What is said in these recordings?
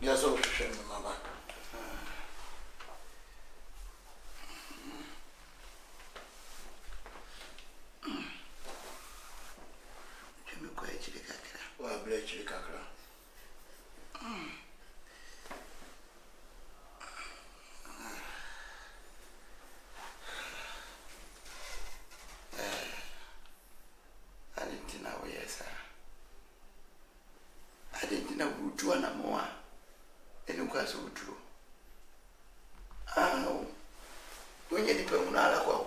Yes, oh, Mama. Jimmy Quay Chicacra. Well, Blake Chicacra. I didn't know, yes, sir. I didn't know who to an more. And you guys would do. Ah, no. When you depend on Aladdin.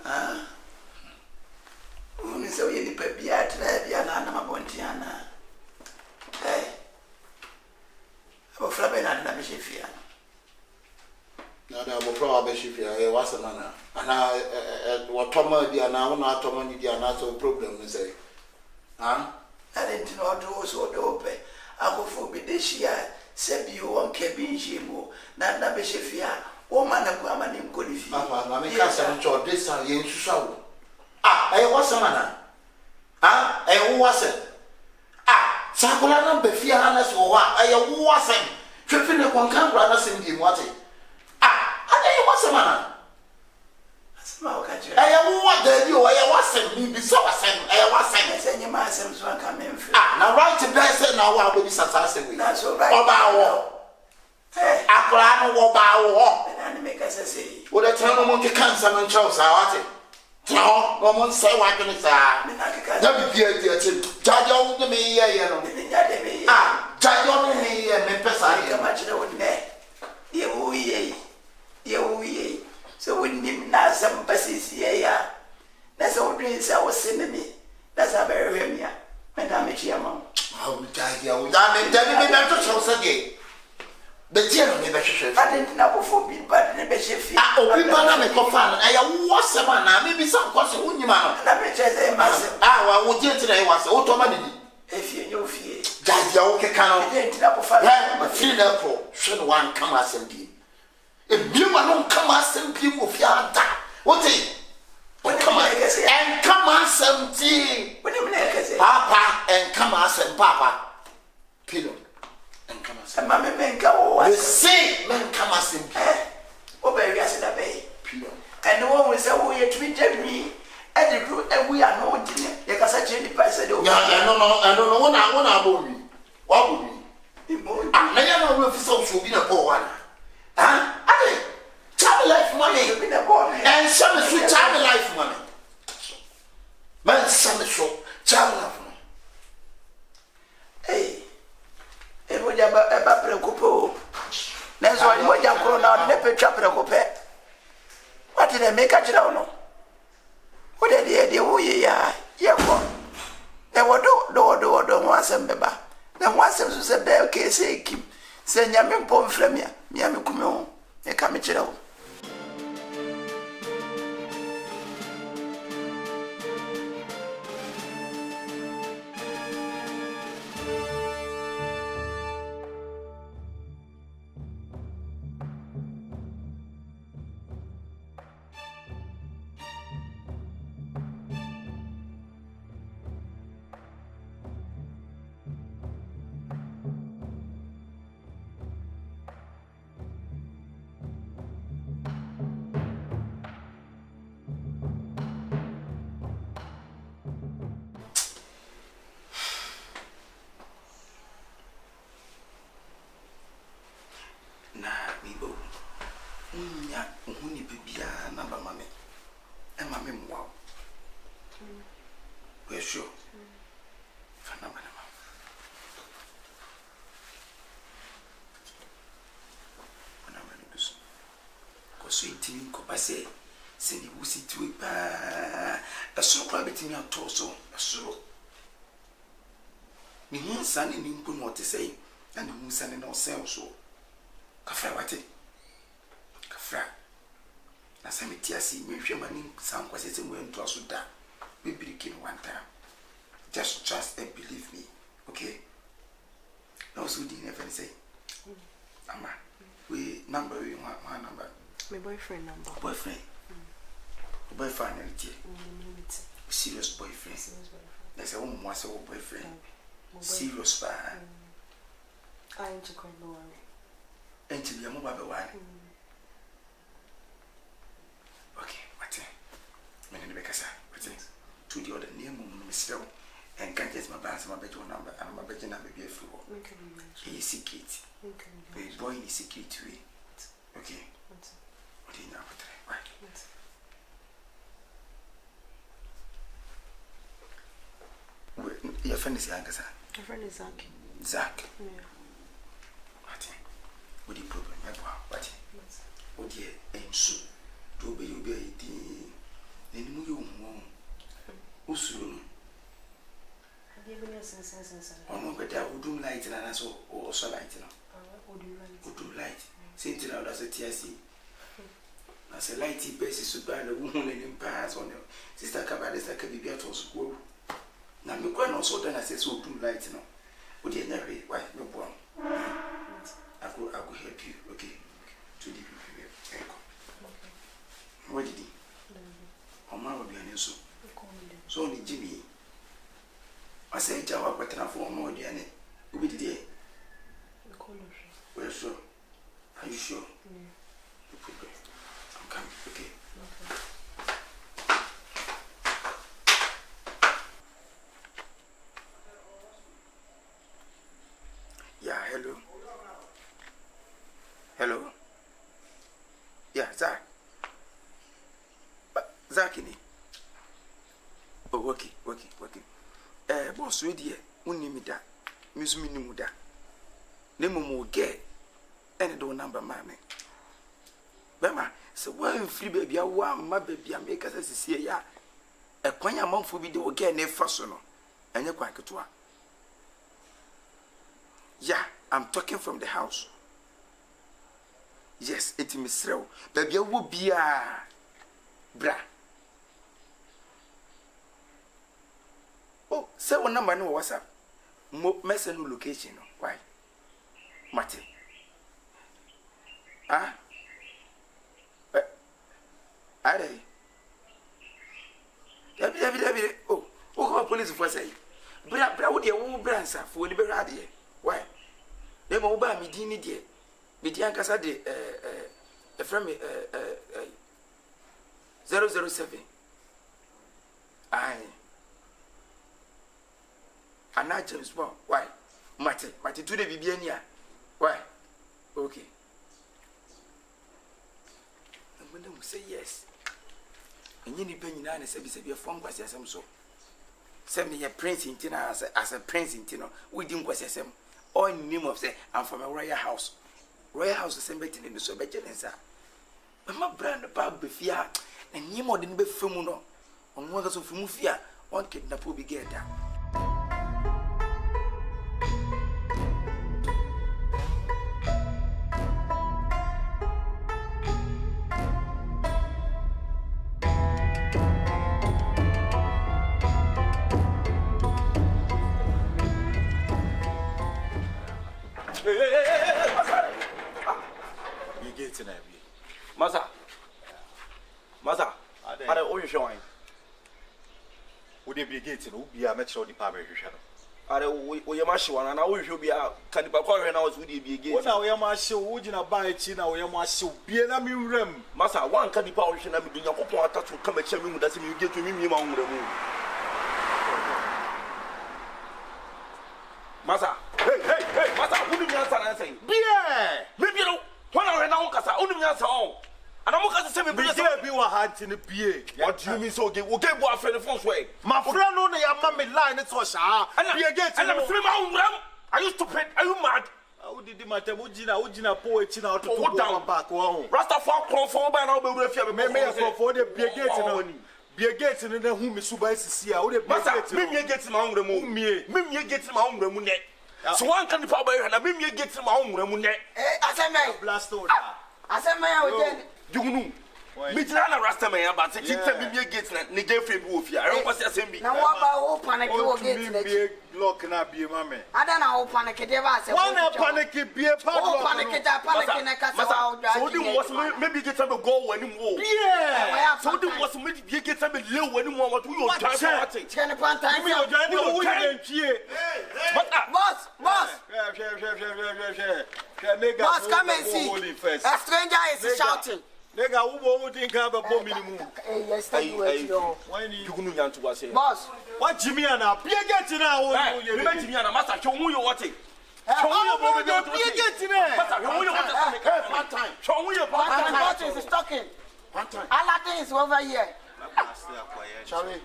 Ah, only so you depend yet, Biana Montiana. Hey, I'm flapping at the Mishifia. Now, there will probably be a was a manner. And I, what Thomas, the now, not Thomas, the another problem, they say. Huh? I didn't know those who open. I go for this year. Said you won't keep Jimu, not the Bishifia. Woman, a woman in good if you I mean, can't show this and you show. Ah, I was a manner. Ah, I wasn't. Ah, Sakulana Befianas or what? I wasn't. Tripping upon Cambranas in the water. Ah, I was a manner. I want the you, I wasn't. Me be so I wasn't. Send your master so I come in. Ah, now right to bless it now. I will be assassin. That's all right. About hey, I will bow. And make us say, what a time of monkey cancer and chose our it. No, no one say what can it say. Let me be a dear Tim. Judge on me, you know. Ah, judge on me and me, Pessa. How much I would make. You, so we need not some passes here. That's all dreams I was sending me. That's a very rare, Madame Chiamon. Oh, Daddy, I'm telling me not to show again. The general never should. I didn't know for me, but never should. Oh, people are not a fan. I was a man, maybe some question on your man. Let me tell you, Master. Ah, what would you today was automatic. If you knew fear, Daddy, okay, cannot get up for a feel up. Should one come as a deal? If you don't come as some people of your dad, what is it? Come on, and come as some tea. What do you mean? Papa, and come as some papa. Pillow. And come as a mammy men go. You say, men come as in oh, baby, I said, I bay. And no one will say, oh, you tweeted me. And we are not dinner. You can say, Jenny, I said, oh, I don't know what I want to be. What would be? I never will be so to be a poor one. Huh? I child life money, be a boy, and some is with child life money. Man, some is so child life money. Hey. E moja ba preocupo. Nezo ali moja corona nepe cha preocupe. What did I make a chira no? What did the uye ya yeko. E wodo do wasem beba. Na wasem so se be ke se kim. Se nyame mpom flamia, mi ame kume ho. E ka me chira ho. Huni bibia namba mame. And mame wow. We're sure. Fanama. When I'm going to do so. Because sweet in Copase, send you see to it. A so rabbit in your torso. A so. Me won't send in what to say, and you won't send in ourselves so. Kafra wate. Kafra. Na sami tiasi me hwe mani san kwasese mo ento aso da. We break in one time. Just trust and believe me. Okay? No so di never say. Ama. We number we one number. My boyfriend number. Boyfriend. Boyfriend reality. Serious boyfriend. There's a woman was a boyfriend. Serious pa. I ain't going no one. Ain't you mobile one? Okay, what's it? Many because I to the other name, Miss Hill, and can't get my bands, my bedroom number, and my bedroom number be a fool. He is secret. A boy is secret to it. Okay. What do you know? Right. Your friend is Zach. Your friend is Zach. Zach. Yeah. What the problem? What? Oh dear, and so to be you be the new Usu. Have you been since? Oh no, but I would do light and I saw also light. Would do light. Since now that's a TSC. As a lighty basis, super and a woman in pass on your sister Cabadis like a baby at school. Now, no one also then I say so do light now. Would you never? Why no problem? I could help you. Okay. To the people. What did he? Oma will be an issue. So only Jimmy. I say, Java, but enough for more than it. Who be the well, sure. Are you sure? I'm coming. Okay. Yeah, hello. Hello. Yeah, Zach. Zakini. Oh, okay. Boss, we dear, unimida, Musminimuda. Nemo get any door number, mammy. Bema, so one free baby, one my baby, I make us a see ya. A quanya month for video again, a fasono, and you're quite good. Yeah, I'm talking from the house. Yes, it's Miss Row, baby, you will be a bra. Oh, say one number no WhatsApp. Message no location. Why? Martin. Ah? Are they? Oh, who police for say? Bra, what you won't branch for the beradi. Why? They will buy me dini dear. Me dear Casa de a friend 007. Aye. And not James Bond. Why? Mate, today be bien. Why? Okay. And when they will say yes, and you need penny nine, say, be a phone was as so. Send me a prince in Tina as a prince in Tino. We didn't was as him. All in name of say, I'm from a royal house. Royal house is same in the Soviet sir. But my brand about Befia, and you more than be Fumuno. On one of Fumufia, one kidnap will be get down. Masa, I don't showing. Would it be getting who be a metro department? I don't we are much one, and I wish you be a Cadipaco and I was would be again. Now we are my show, would you not buy it? Now we are my show, be an amusement. Masa, one Cadipaco and I'm doing a couple to come and tell me that you get to me among the moon. Masa, hey, Masa, who do you answer? Be maybe you know, when I ran out, Casa, only answer all. And I'm going to say, we were hard in the PA. What do you mean? So, okay, we'll get one friend the first way. My friend, only your mammy line, it's so and be against and I'm 3 months. Are you stupid? Are you mad? How did the matter? Ujina poet out to go down back. Rastafari call for by now, but if you have for the be against money. Be against and then whom is Subai see how they get my own room. Me get my own room. So one can be power and me get my own room. As I may blast over. As I may again. You know, Me jina rasta man about say keep me gate na ne girlfriend bi wo fi. I don't want to say me. Na wa ba wo panic wo gate na. Be block na be ma me. Ada na wo panic dey ba say. One panic be pa block. Panic ja panic na ka sa wa dwa. So the was maybe get am go wani mo. Yeah. So the was maybe get am le wani mo what you drive what thing. Chene pantai. Me o jani o wi pie. But Boss. Nigga, Boss, come and see. A stranger is shouting. Nigga, who think have a bomb minimum? Yes, thank you. When you kunu yan to was say. Boss. What Jimmy and I be get now? You make Jimmy and master show you what thing. Show you get in there. Master, you what One time. show you What is talking? One time. Aladdin is over here. Shall we?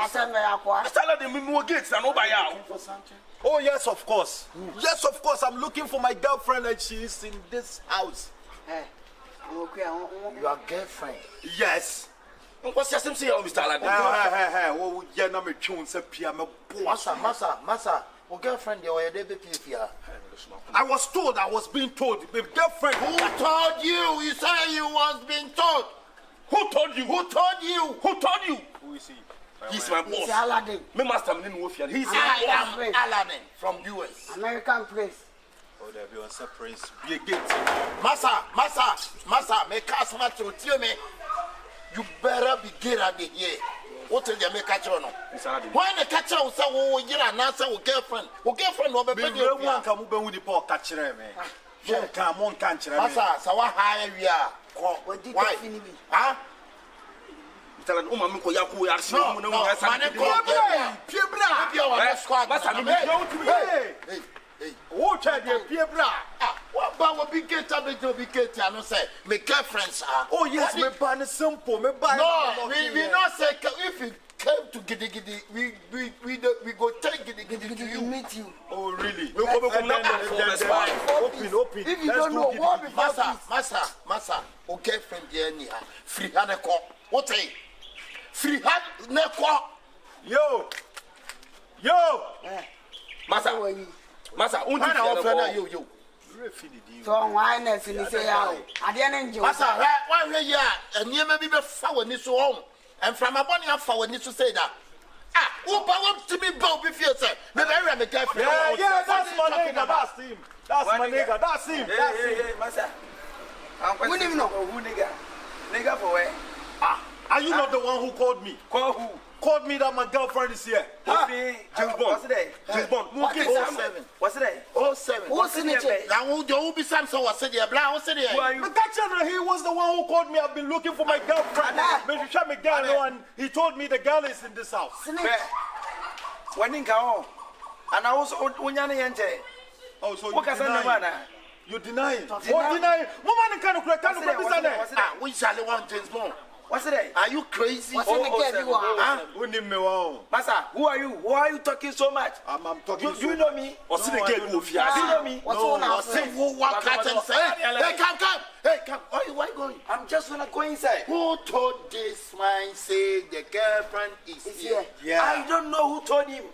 Send me aqua. Stella the me gates na no buy out. Oh yes, of course. Yes, of course. I'm looking for my girlfriend and she is in this house. Your girlfriend. Yes. What's your say Mr. Aladdin? Hey. Oh, yeah, na me tune say pia me Massa. Your girlfriend they were there be here. I was told, I was being told, my girlfriend Who told you? You say you was being told. Who told you? Who told you? Who told you? Who is he? He's my It's boss. Aladdin. Me master me no fear. He's I am Aladdin from US. American place. Oh, there be on surprise. Be a gate. Massa, me customer to tell me. You better be get at the here. What is the make catch on? When the catcher will say, oh, you're an answer with girlfriend. Well, girlfriend will be Me one come up with the poor catch me. Come on, catch me. Massa, so what high we are. What did Why? you finish me? Huh? Tell an woman ko yaku ya si No, no man, Piebra. Master me Hey. What are the Piebra? What about we get up to be get and say, me girlfriends are. Oh, yes, me ban simple. Me ban. No, we not say if you came to Giddy Giddy, we go take Giddy Giddy to you. Meet you. Oh, really? we go come now Open. If you don't know what before Massa, o girlfriend there near free hand a call. What say? Free hand ne call. Yo. Massa, You. so why not say how? I didn't enjoy. Massa, why we here? And you may be before when this home. And from a bonny and forward needs to say that. Who power to me both if you say, maybe I'm a girlfriend. Yeah, that's my nigga. That's him. That's my nigga. That's him. Hey, Massa. We don't even know. Who nigga? Nigga for where? Are you not the one who called me? Call who? Called me that my girlfriend is here. James Bond. What's it? James Bond. What is 07. What's it? 07. What's in it? Now who be Samson was said there, blind was said Who are there. you? But that channel, he was the one who called me. I've been looking for my girlfriend. Maybe shut me down, and he told me the girl is in this house. When in Kao, and I also Unyana Yente. Oh, so What can I you deny it? What deny it? Woman can't We shall want James Bond. What's it? Are you crazy? What's in the game you are? Massa, who are you? Why are you talking so much? I'm talking. Do you know me? Or see the girl who fear. Do you know me? What's on our Say who walk out and say, hey, come. Hey, come. Why going? I'm just gonna go inside. Who told this man say the girlfriend is here? Yeah. I don't know who told him.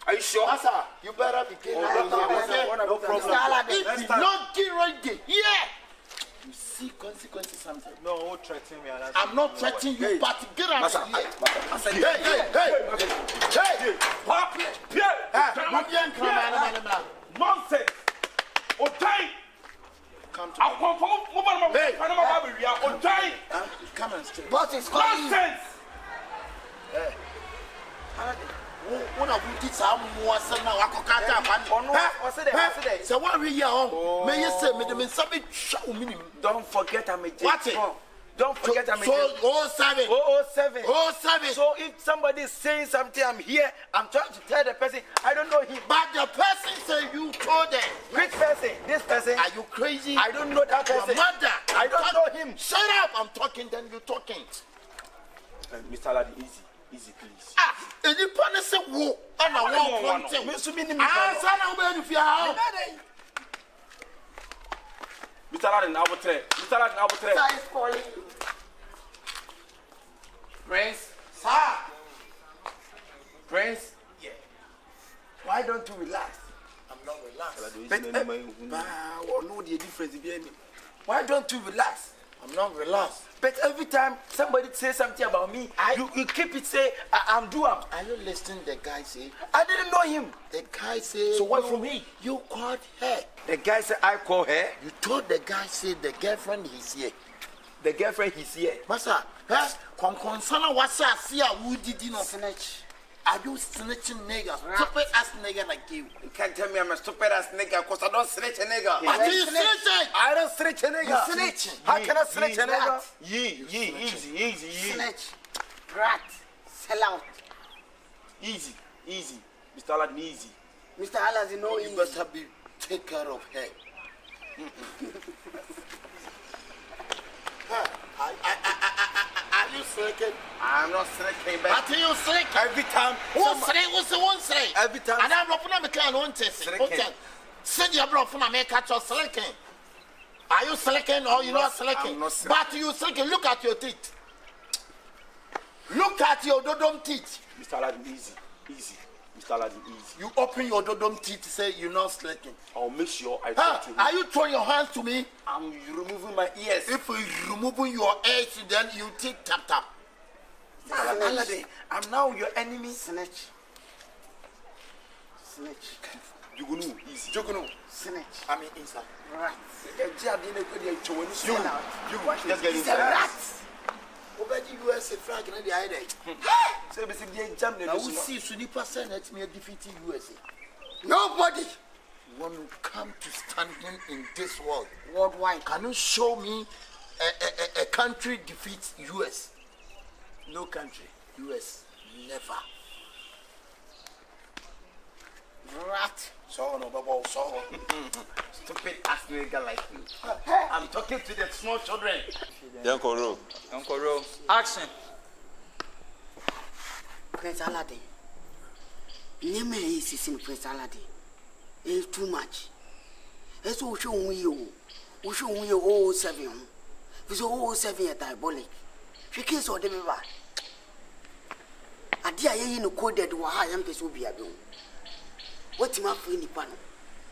Are you sure? Massa, you better be careful. No problem. If you not get ready, you see consequences something. No, who threaten me? I'm not threatening you, but get out of here. Hey! Pop, nonsense. Okay. Come to I come from okay. Come and stay. Boss is calling you. Nonsense. When I would teach some more, now I could cut up. What's it? So what we here on? May you say, me the something show me. Don't forget I'm a James What it? Bond. Don't forget I'm a So, James 07. 07. So if somebody is saying something, I'm here. I'm trying to tell the person I don't know him. But the person say you told them. Which person? This person? Are you crazy? I don't know that Your person. mother. I don't know him. Shut up! I'm talking, then you talking. Mr. Aladdin, easy, please. Any partner say wo, and I want one thing. Me so many Son of a fear. Mr. Aladdin, I will try. Mr. Aladdin, I will try. Sir is calling you. Prince. Sir. Prince. Yeah. Why don't you relax? I'm not relaxed. No, the difference between me. Why don't you relax? I'm not relaxed. But every time somebody says something about me, you keep it say I'm doing. Are you listening to the guy say? I didn't know him. The guy say. So what from me? You called her. The guy said I call her. You told the guy say the girlfriend is here. The girlfriend is here. Masa, concern what's that? See who did you know? Snitch. Are you snitching niggas? Stupid ass nigga like you. You can't tell me I'm a stupid ass nigga because I don't snitch a nigga. But you snitching. I don't snitch a nigga. You snitching. How can I snitch a nigga? Easy. Snitch. Rat. Sell out. Easy. Mr. Aladdin, easy. Mr. Aladdin, no You easy. better be take care of her. Are you slacking? I'm not slacking, But you slacking. every time. What's slacking? Every time. And I'm not going to make one test. Slacking. Send your brother from America to slacking. Are you slacking or you not slacking? I'm not slacking. But you slacking. Look at your teeth. Look at your dodom teeth. Mr. Aladdin, easy. Mr. Aladdin, easy. You open your dodom teeth, say you're not slacking. I'll make sure I Huh? talk to you. Are you throwing your hands to me? I'm removing my ears. If you removing your ears, then you take tap. Aladdin, I'm now your enemy. Snitch. Jugunu, easy. Jugunu. Snitch. I mean inside. Rat. Just get He's a inside. rat. Obeji USA flag na the ide. So basically, jam the Now we see Sunipa Senate me defeating USA. Nobody want to come to standing in this world. Worldwide. Can you show me a country defeats US? no country. US never. Rat. So no babo so. Stupid ass nigga like you. I'm talking to the small children. Uncle Ro. Action. Prince Aladdin. Name is in Prince Aladdin. It's too much. It's all showing you. We show you 07. We show 07 at diabolic. She kills all the river. I dear you no coded why I am the Sobia. What's my free Nippon?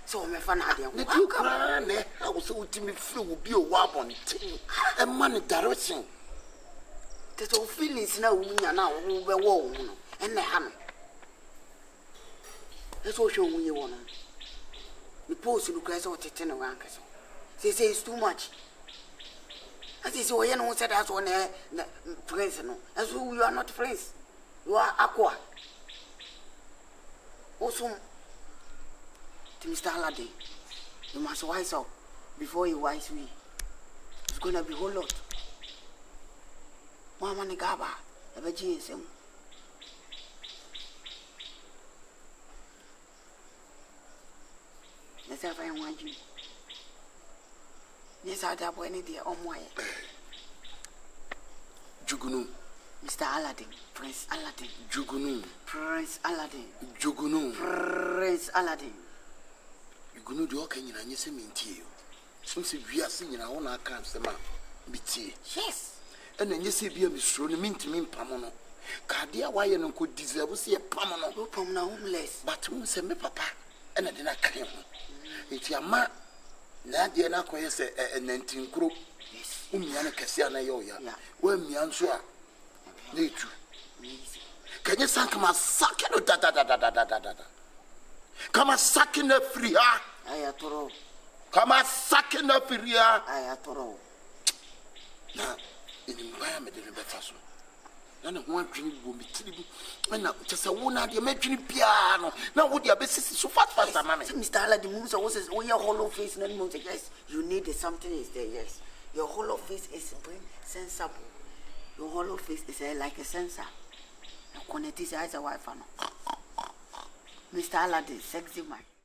So my fan had The two grand I was so timid free will be a wabon. A man direction. There's all feelings now, now, who were warm, and the hammer. That's all showing you one. The post look as what it's in a rank. They say it's too much. As is why no one said that's one friends. As who you are not friends. You are aqua. Also, to Mr. Aladdin, you must wise up before you wise we. It's gonna be a whole lot. Mama Nigaba, a virgin. Yes, I want you. Yes, I have any dear on my Jugunu. Mr. Aladdin, Prince Aladdin, Jugunu. Prince Aladdin, Jugunu. Prince Aladdin. Jugunu the okay in any seminty. Since we are singing, I want to come some BT. Yes. And then you say, be a misrule, mean to mean Pamono. Cardia, why you could deserve to see a Pamono. No problem, homeless. But who say me, papa, and I didn't come. It's your ma. Nadia na kwa yese 19 group. Yes. Umiana kasia na yoya. Yeah. We mianswa. Netu. Can you sank my sack no da. Come a sack in the free ha. Ayatoro. Come a sack in the free ha. Ayatoro. Na in the environment in the faso. Na one dream will be tribu. Na just a one idea making piano. Now would your basis so fast mammy. Mr. Aladdin moves or was your hollow face and moves. Yes, you need something is there. Yes, your hollow face is sensible. Your hollow face is like a sensor. Your connect is as a wife. Mr. Aladdin, sexy man.